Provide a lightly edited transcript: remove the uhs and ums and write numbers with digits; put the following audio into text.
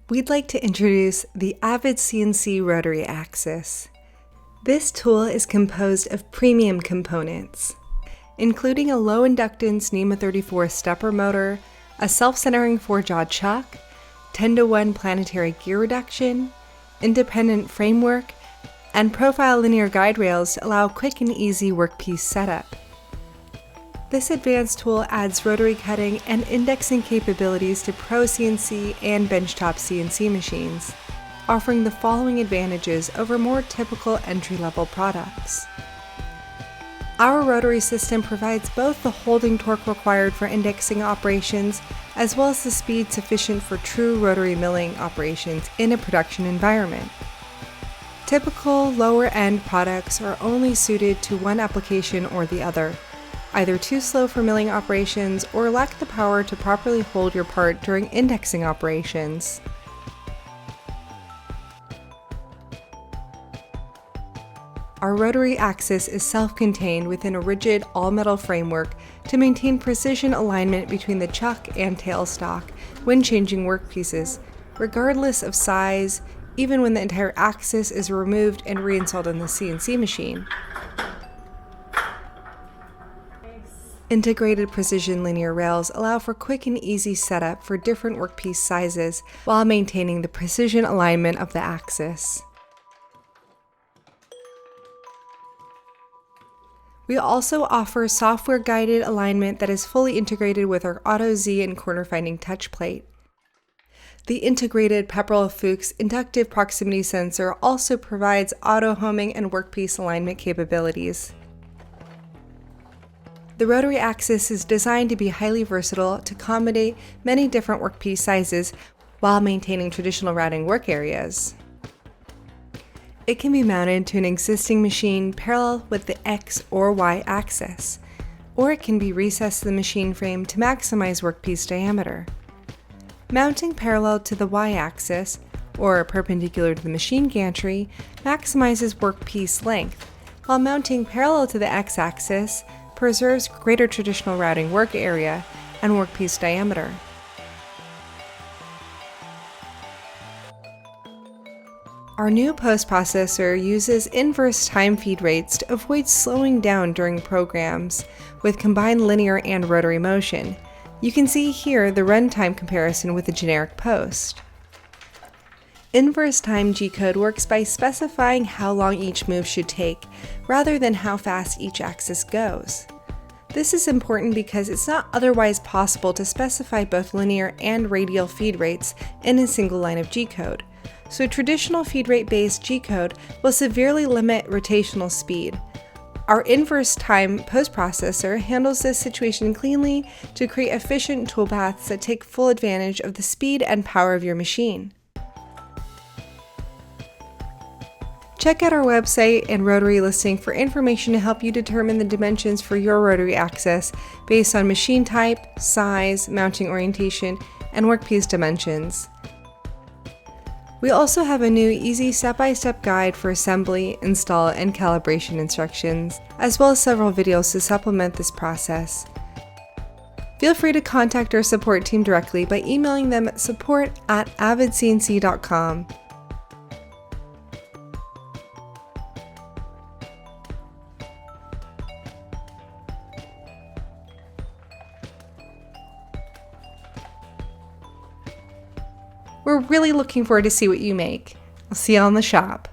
We'd like to introduce the Avid CNC Rotary Axis. This tool is composed of premium components, including a low-inductance NEMA 34 stepper motor, a self-centering 4-jaw chuck, 10-to-1 planetary gear reduction, independent framework, and profile linear guide rails to allow quick and easy workpiece setup. This advanced tool adds rotary cutting and indexing capabilities to Pro CNC and Benchtop CNC machines, offering the following advantages over more typical entry-level products. Our rotary system provides both the holding torque required for indexing operations as well as the speed sufficient for true rotary milling operations in a production environment. Typical lower-end products are only suited to one application or the other, either too slow for milling operations or lack the power to properly hold your part during indexing operations. Our rotary axis is self-contained within a rigid all-metal framework to maintain precision alignment between the chuck and tailstock when changing workpieces, regardless of size, even when the entire axis is removed and reinstalled in the CNC machine. Integrated precision linear rails allow for quick and easy setup for different workpiece sizes while maintaining the precision alignment of the axis. We also offer software-guided alignment that is fully integrated with our Auto Z and corner finding touch plate. The integrated Pepperl-Fuchs inductive proximity sensor also provides auto homing and workpiece alignment capabilities. The rotary axis is designed to be highly versatile to accommodate many different workpiece sizes while maintaining traditional routing work areas. It can be mounted to an existing machine parallel with the X or Y axis, or it can be recessed to the machine frame to maximize workpiece diameter. Mounting parallel to the Y axis, or perpendicular to the machine gantry, maximizes workpiece length, while mounting parallel to the X axis preserves greater traditional routing work area and workpiece diameter. Our new post-processor uses inverse time feed rates to avoid slowing down during programs with combined linear and rotary motion. You can see here the runtime comparison with the generic post. Inverse time G-code works by specifying how long each move should take, rather than how fast each axis goes. This is important because it's not otherwise possible to specify both linear and radial feed rates in a single line of G-code. So traditional feed rate-based G-code will severely limit rotational speed. Our inverse time post-processor handles this situation cleanly to create efficient toolpaths that take full advantage of the speed and power of your machine. Check out our website and rotary listing for information to help you determine the dimensions for your rotary axis based on machine type, size, mounting orientation, and workpiece dimensions. We also have a new easy step-by-step guide for assembly, install, and calibration instructions, as well as several videos to supplement this process. Feel free to contact our support team directly by emailing them at support@avidcnc.com. We're really looking forward to see what you make. I'll see you on the shop.